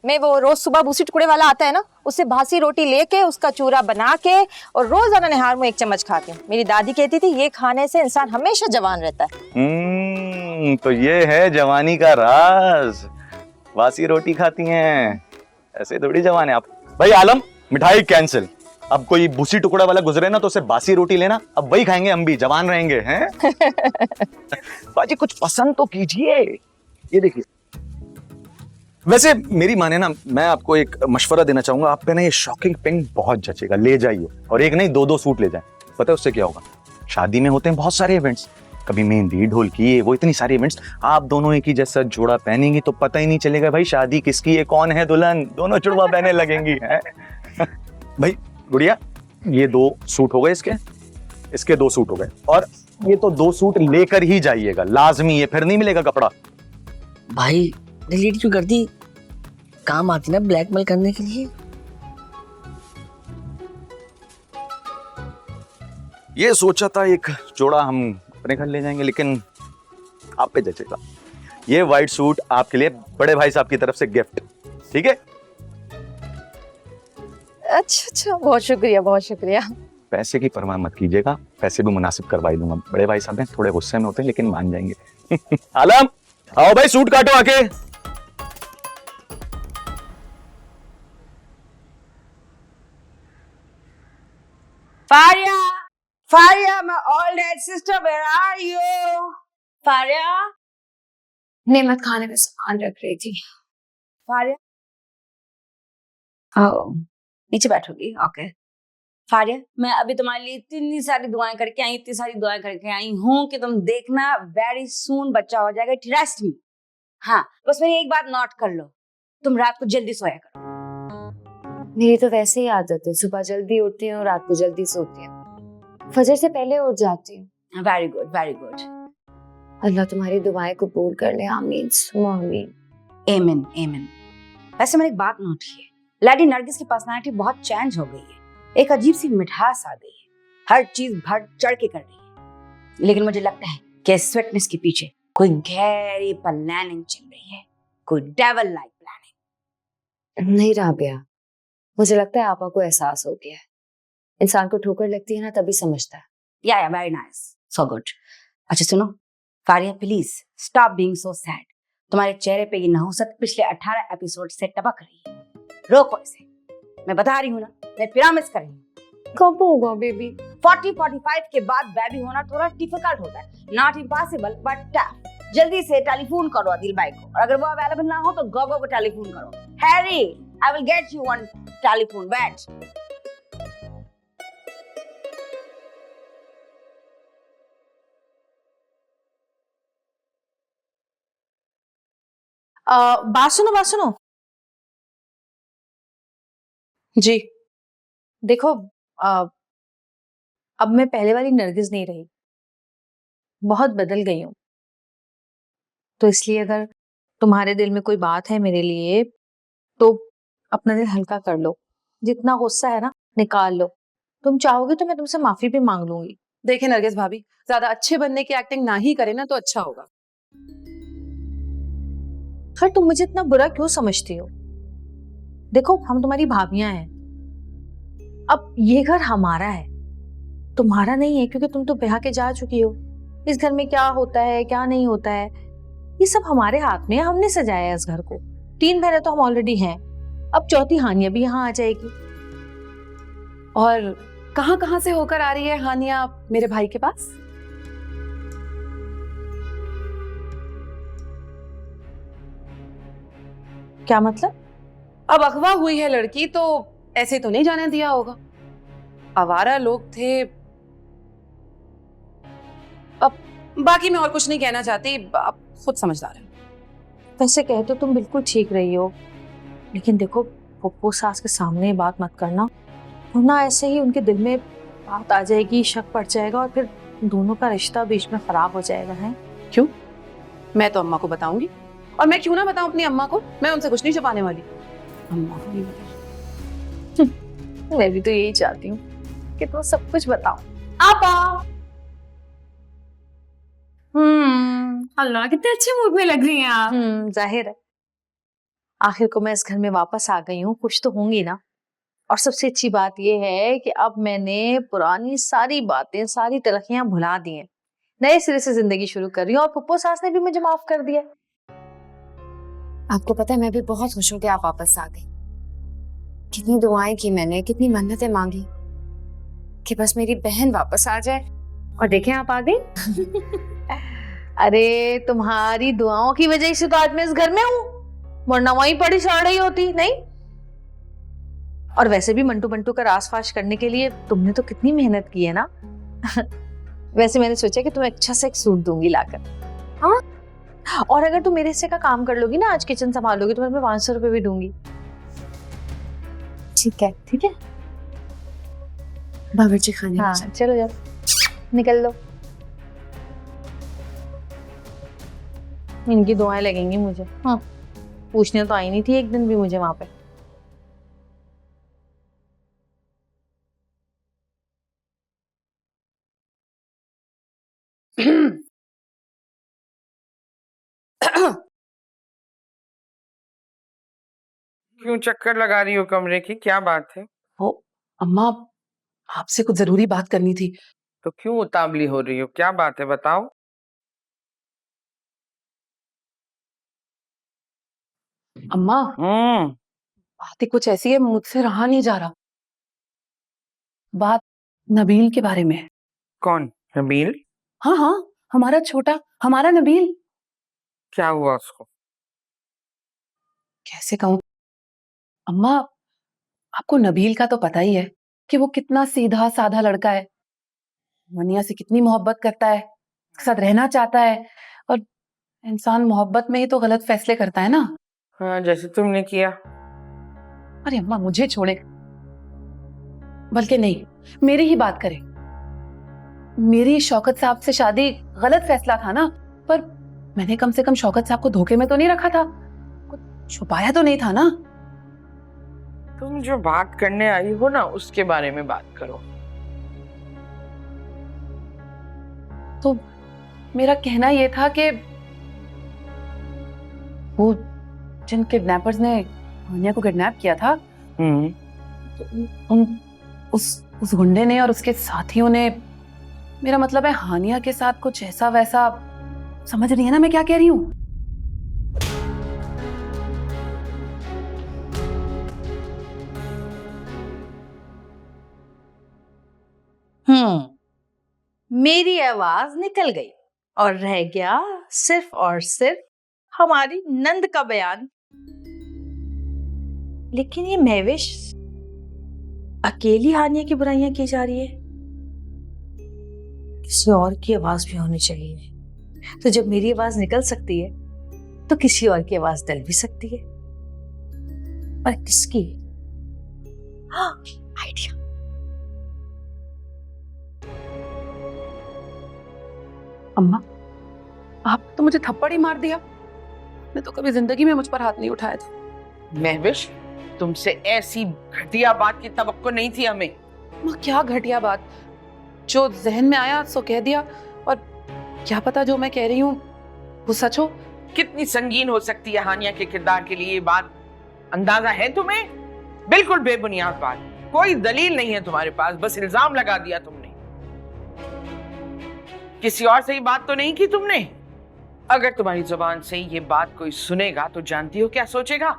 मैं वो रोज सुबह भूसी टुकड़े वाला आता है ना, उससे भासी रोटी लेके उसका चूरा बना के और रोजाना निहार में 1 चम्मच खाती हूँ। मेरी दादी कहती थी ये खाने से इंसान हमेशा जवान रहता है। तो ये है जवानी का राज, बासी रोटी खाती हैं, ऐसे थोड़ी जवान है आप। भाई आलम, मिठाई कैंसिल। अब कोई भूसी टुकड़ा वाला गुजरे ना तो उसे बासी रोटी लेना, अब वही खाएंगे, हम भी जवान रहेंगे हैं। बाजी कुछ पसंद तो कीजिए। ये देखिए, वैसे मेरी माने ना, मैं आपको एक मशवरा देना चाहूंगा, आप पे ना ये शॉकिंग पिंक बहुत जचेगा, ले जाइए। और एक नहीं 2-2 सूट ले जाएं। पता है उससे क्या होगा? शादी में होते हैं बहुत सारे इवेंट्स, कभी मेहंदी, ढोलकी, वो इतनी सारी इवेंट्स, आप दोनों एक ही जैसा जोड़ा पहनेंगी तो पता ही नहीं चलेगा भाई शादी किसकी है, कौन है दुल्हन, दोनों जुड़वा पहने लगेंगी हैं। भाई गुड़िया, ये 2 सूट हो गए, इसके 2 सूट हो गए, और ये तो 2 सूट लेकर ही जाइएगा लाजमी, ये फिर नहीं मिलेगा कपड़ा। भाई डिलीट क्यों कर दी? काम आती ना ब्लैकमेल करने के लिए। ये सोचा था एक जोड़ा हम अपने घर ले जाएंगे, लेकिन आप पे जचेगा। ये व्हाइट सूट आपके लिए बड़े भाई साहब की तरफ से गिफ्ट, ठीक है? अच्छा, बहुत शुक्रिया, बहुत शुक्रिया। पैसे की परवाह मत कीजिएगा, पैसे भी मुनासिब करवा ही दूंगा। बड़े भाई साहब हैं, थोड़े गुस्से में होते हैं लेकिन मान जाएंगे। आलम, आओ भाई सूट काटो आके। Faria, Faria, my old dead sister, where are you? Faria, नेमत खाने में सामान रख रही थी। Faria, आओ नीचे बैठोगी, ओके। फारिया, मैं अभी तुम्हारे लिए इतनी सारी दुआएं करके आई हूँ कि तुम देखना वेरी सून बच्चा हो जाएगा, ट्रस्ट मी। हाँ, बस मेरी एक बात नोट कर लो, तुम रात को जल्दी सोया करो। मेरी तो वैसे ही आदत है, सुबह जल्दी उठती हूँ, रात को जल्दी सोती हूँ, फजर से पहले उठ जाती हूँ। Very good, very good. Allah तुम्हारी दुआएं कबूल कर ले, आमीन सुम्मा आमीन। आमीन, आमीन। वैसे मैंने एक बात नोट की है, लेडी नरगिस की पर्सनालिटी बहुत चेंज हो गई है, एक अजीब सी मिठास आ गई है, हर चीज बढ़ चढ़ के कर रही है। लेकिन मुझे लगता है कि स्वीटनेस के पीछे कोई गहरी प्लानिंग चल रही है, कोई डेविल लाइक प्लानिंग। नहीं राबिया, मुझे लगता है आपा को एहसास हो गया है। इंसान को ठोकर लगती है ना तभी समझता है। या वेरी नाइस, सो गुड। अच्छा सुनो Faria, please stop being so sad. तुम्हारे चेहरे पे ये नहुसत पिछले 18 एपिसोड से टपक रही है, रोको इसे। मैं बता रही हूँ ना, मैं प्रॉमिस कर रही हूँ। कब होगा बेबी? 40-45 के बाद बेबी होना थोड़ा डिफिकल्ट होता है, नॉट इम्पॉसिबल बट टफ। जल्दी से टेलीफोन करो आदिल भाई को, और अगर वो अवेलेबल ना हो तो गोगो को टेलीफोन करो। Harry, I will get you on telephone, wait. बात सुनो जी। देखो, अब मैं पहले वाली नरगिस नहीं रही, बहुत बदल गई हूँ। तो इसलिए अगर तुम्हारे दिल में कोई बात है मेरे लिए तो अपना दिल हल्का कर लो, जितना गुस्सा है ना निकाल लो। तुम चाहोगे तो मैं तुमसे माफी भी मांग लूंगी। देखिए नरगिस भाभी, ज्यादा अच्छे बनने की एक्टिंग ना ही करे ना तो अच्छा होगा। खैर तुम मुझे इतना बुरा क्यों समझती हो? देखो हम तुम्हारी भाभियां हैं, अब ये घर हमारा है, तुम्हारा नहीं है, क्योंकि तुम तो ब्याह के जा चुकी हो। इस घर में क्या होता है क्या नहीं होता है ये सब हमारे हाथ में है, हमने सजाया है इस घर को। 3 बहनें तो हम ऑलरेडी हैं, अब चौथी हानिया भी यहाँ आ जाएगी। और कहाँ से होकर आ रही है हानिया मेरे भाई के पास? क्या मतलब? अब अगवा हुई है लड़की तो ऐसे तो नहीं जाने दिया होगा, आवारा लोग थे। अब बाकी मैं और कुछ नहीं कहना चाहती, आप खुद समझदार हैं। वैसे कहे तो तुम बिल्कुल ठीक रही हो, लेकिन देखो पप्पू सास के सामने बात मत करना, वरना ऐसे ही उनके दिल में बात आ जाएगी, शक पड़ जाएगा और फिर दोनों का रिश्ता बीच में खराब हो जाएगा। है क्यों? मैं तो अम्मा को बताऊंगी, और मैं क्यों ना बताऊं अपनी अम्मा को, मैं उनसे कुछ नहीं छुपाने वाली। अम्मा को नहीं बताऊं। मैं भी तो यही चाहती हूँ कि तुम सब कुछ बताओ। आपा, अल्लाह कितने अच्छे मूड में लग रही हैं आप। जाहिर है। आखिर को मैं इस घर में वापस आ गई हूँ, खुश तो होंगी ना। और सबसे अच्छी बात यह है कि अब मैंने पुरानी सारी बातें, सारी तलखियां भुला दी हैं, नए सिरे से जिंदगी शुरू कर रही हूँ। और पप्पू सास ने भी मुझे माफ कर दिया। आपको पता है मैं भी बहुत खुश हूँ कि आप वापस आ गई। कितनी दुआएं की मैंने, कितनी मन्नतें मांगी कि बस मेरी बहन वापस आ जाए, और देखें आप आ गई। अरे तुम्हारी दुआओं की वजह से तो आज मैं इस घर में हूँ, वरना वहीं पड़ी सड़ रही होती नहीं। और वैसे भी मंटू बंटू का रास फाश करने के लिए तुमने तो कितनी मेहनत की है ना। वैसे मैंने सोचा कि तुम्हें अच्छा सा एक सूट दूंगी लाकर। हाँ, और अगर तुम मेरे हिस्से का काम कर लोगी ना, आज किचन संभालोगी, तो मैं 500 रुपए भी दूंगी। ठीक है, ठीक है। बावर्ची खाने। हाँ चलो जाओ, निकल लो। इनकी दुआएं लगेंगी मुझे। हाँ, पूछने तो आई नहीं थी एक दिन भी मुझे वहां पे। क्यों चक्कर लगा रही हो कमरे की, क्या बात है? वो अम्मा, आपसे कुछ जरूरी बात करनी थी। तो क्यों उतावली हो रही हो, क्या बात है बताओ। अम्मा, बात ही कुछ ऐसी है, मुझसे रहा नहीं जा रहा। बात नबील के बारे में है। कौन नबील? हाँ हाँ, हमारा छोटा, हमारा नबील। क्या हुआ उसको? कैसे कहूँ अम्मा, आपको नबील का तो पता ही है कि वो कितना सीधा साधा लड़का है। मनिया से कितनी मोहब्बत करता है, उसके साथ रहना चाहता है। और इंसान मोहब्बत में ही तो गलत फैसले करता है ना। हाँ, जैसे तुमने किया। अरे अम्मा मुझे छोड़े, बल्कि नहीं, मेरी ही बात करें। मेरी शौकत साहब से शादी गलत फैसला था ना, पर मैंने कम से कम शौकत साहब को धोखे में तो नहीं रखा था, कुछ छुपाया तो नहीं था ना। तुम जो बात करने आई हो ना, उसके बारे में बात करो। तो मेरा कहना यह था कि वो जिन किडनैपर्स ने हानिया को किडनैप किया था, तो उस गुंडे ने और उसके साथियों ने, मेरा मतलब है हानिया के साथ कुछ ऐसा वैसा, समझ रही है ना मैं क्या कह रही हूँ? मेरी आवाज निकल गई और रह गया सिर्फ और सिर्फ हमारी नंद का बयान। लेकिन ये महविश अकेली हानिया की बुराइयां की जा रही है, किसी और की आवाज भी होनी चाहिए। तो जब मेरी आवाज निकल सकती है तो किसी और की आवाज डल भी सकती है, पर किसकी? हाँ, आइडिया। अम्मा, आप तो मुझे थप्पड़ ही मार दिया। मैं तो कभी जिंदगी में मुझ पर हाथ नहीं उठाया था। महविश, तुमसे ऐसी घटिया बात की तवक्को नहीं थी हमें। अम्मा क्या घटिया बात, जो जहन में आया सो कह दिया, और क्या पता जो मैं कह रही हूँ वो सच हो। कितनी संगीन हो सकती है हानिया के किरदार के लिए ये बात, अंदाजा है तुम्हें? बिल्कुल बेबुनियाद बात, कोई दलील नहीं है तुम्हारे पास, बस इल्जाम लगा दिया तुमने। किसी और से ही बात तो नहीं की तुमने? अगर तुम्हारी जुबान से ये बात कोई सुनेगा तो जानती हो क्या सोचेगा?